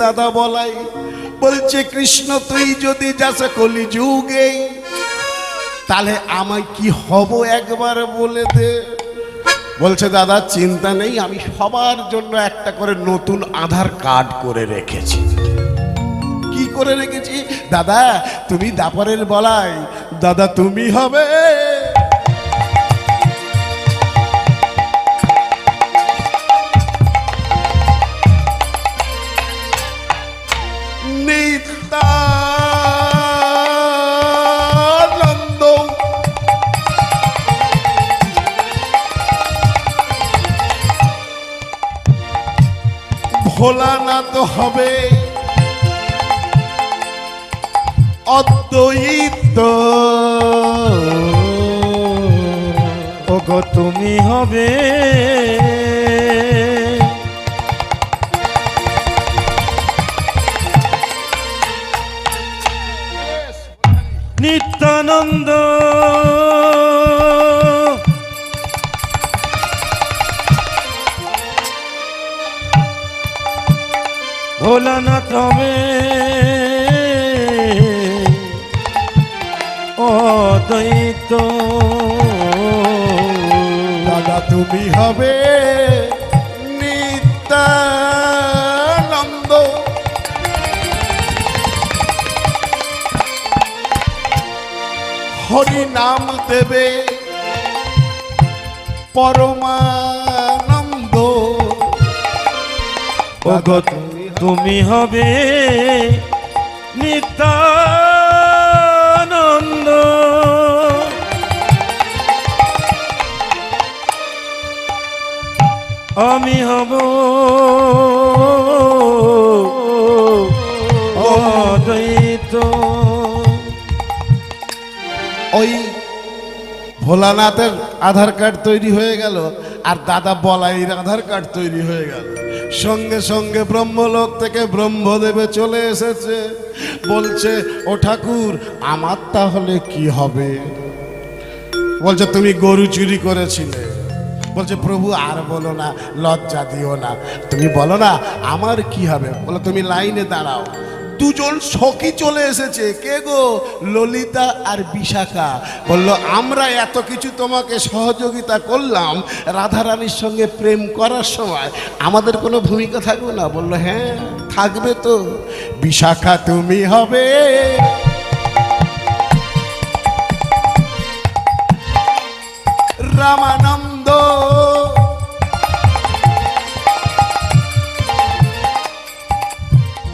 দাদা বলাই বলছে, কৃষ্ণ তুই যদি যাস কলিযুগে তাহলে আমায় কি হব একবার বলে দে। বলছে, দাদা চিন্তা নেই, আমি সবার জন্য একটা করে নতুন আধার কার্ড করে রেখেছি। কি করে রেখেছি? দাদা তুমি দাপরের বলাই, দাদা তুমি হবে নিত্যানন্দ। ভোলানাথ হবে অদ্বৈত। ওগো তুমি হবে নিত্যানন্দ। ভোলানাথ হবে অদ্বৈত। দাদা তুমি হবে নিত্যানন্দ। হরি নাম দেবে পরমানন্দ। ওগো তুমি হবে নিত্যানন্দ। আমি হব অদ্বৈত। ওই ভোলানাথের আধার কার্ড তৈরি হয়ে গেল, আর দাদা বলাইয়ের আধার কার্ড তৈরি হয়ে গেল। সঙ্গে সঙ্গে ব্রহ্মলোক থেকে ব্রহ্মদেবে চলে এসেছে। বলছে, ও ঠাকুর আমার তাহলে কি হবে? বলছে, তুমি গরু চুরি করেছিলে। বলছে, প্রভু আর বলো না, লজ্জা দিও না, তুমি বলো না আমার কি হবে। বলো, তুমি লাইনে দাঁড়াও। দুজন সখী চলে এসেছে। কে গো? ললিতা আর বিশাখা। বললো, আমরা এত কিছু তোমাকে সহযোগিতা করলাম রাধারানীর সঙ্গে প্রেম করার সময়, আমাদের কোনো ভূমিকা থাকবে না? বললো, হ্যাঁ থাকবে তো। বিশাখা তুমি হবে রামানন্দ।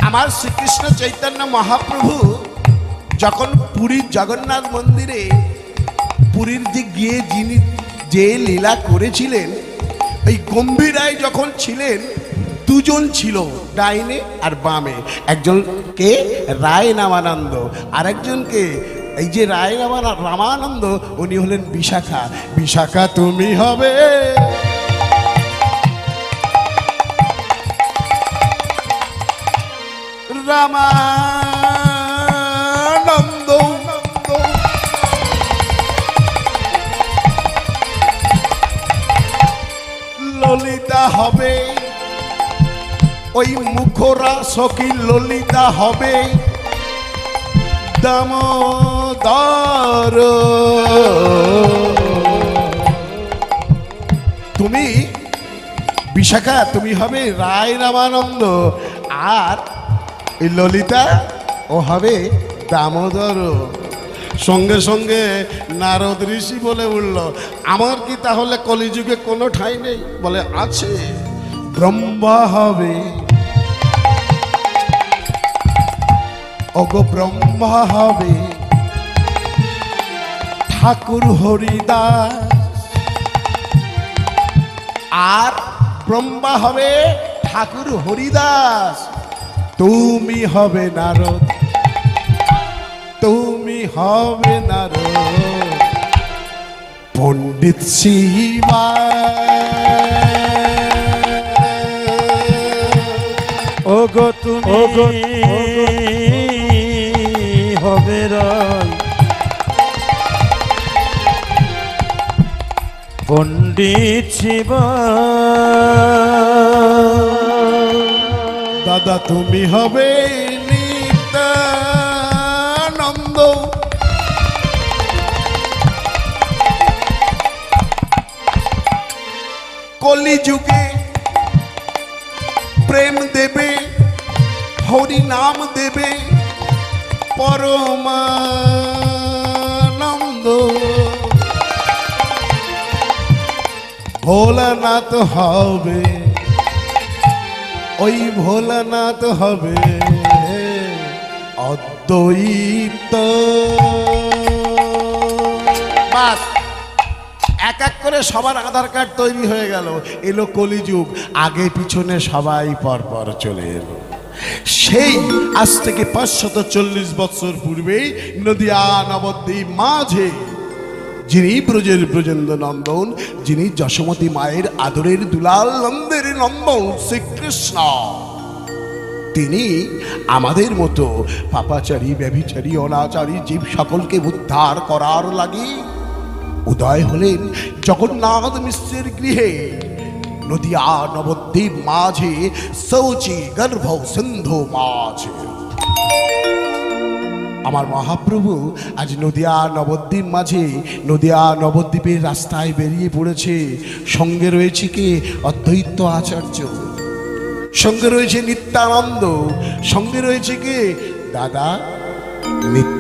আমার শ্রীকৃষ্ণ চৈতন্য মহাপ্রভু যখন পুরীর জগন্নাথ মন্দিরে পুরীর দিক গিয়ে যিনি যে লীলা করেছিলেন, এই গম্ভীরায় যখন ছিলেন দুজন ছিল, ডাইনে আর বামে। একজন কে? রায় রামানন্দ। আর একজনকে এই যে রায় রামানন্দ, উনি হলেন বিশাখা। বিশাখা তুমি হবে রামানন্দ। ললিতা হবে ওই মুখরা সখী, ললিতা হবে দামোদর। তুমি বিশাখা তুমি হবে রায় রামানন্দ, আর এই ললিতা ও হবে দামোদর। সঙ্গে সঙ্গে নারদ ঋষি বলে উঠল, আমার কি তাহলে কলিযুগে কোনো ঠাঁই নেই? বলে, আছে। ব্রহ্মা হবে ওগো, ব্রহ্মা হবে ঠাকুর হরিদাস। আর ব্রহ্মা হবে ঠাকুর হরিদাস। তুমি হবে নারদ, তুমি হবে নারদ। পণ্ডিত শিবা ওগো তুমি হবে রায়। পণ্ডিত শিবা দাদা তুমি হবে নিত্যানন্দ। কলিযুগে প্রেম দেবে, হরি নাম দেবে পরমানন্দ। ভোলানাথ হবে, ওই ভোলানাথ হবে অদ্বৈত। বাস, এক এক করে সবার আধার কার্ড তৈরি হয়ে গেল। এলো কলিযুগ, আগে পিছনে সবাই পরপর চলে এলো। সেই আজ থেকে 540 বছর পূর্বেই নদিয়া নবদ্বীপ মাঝে যিনি ব্রজের ব্রজেন্দ্র নন্দন, যিনি যশোমতী মায়ের আদরের দুলাল নন্দের নন্দন শ্রীকৃষ্ণ, তিনি আমাদের মতো পাপাচারী, ব্যভিচারী, অনাচারী জীব সকলকে উদ্ধার করার লাগি উদয় হলেন জগন্নাথ মিশ্রের গৃহে নদিয়া নবদ্বীপ মাঝে, শৌচি গর্ভ সিন্ধু মাঝে। আমার মহাপ্রভু আজ নদিয়া নবদ্বীপ মাঝে, নদিয়া নবদ্বীপের রাস্তায় বেরিয়ে পড়েছে। সঙ্গে রয়েছে কে? অদ্বৈত আচার্য, সঙ্গে রয়েছে নিত্যানন্দ, সঙ্গে রয়েছে কে? দাদা নিত্য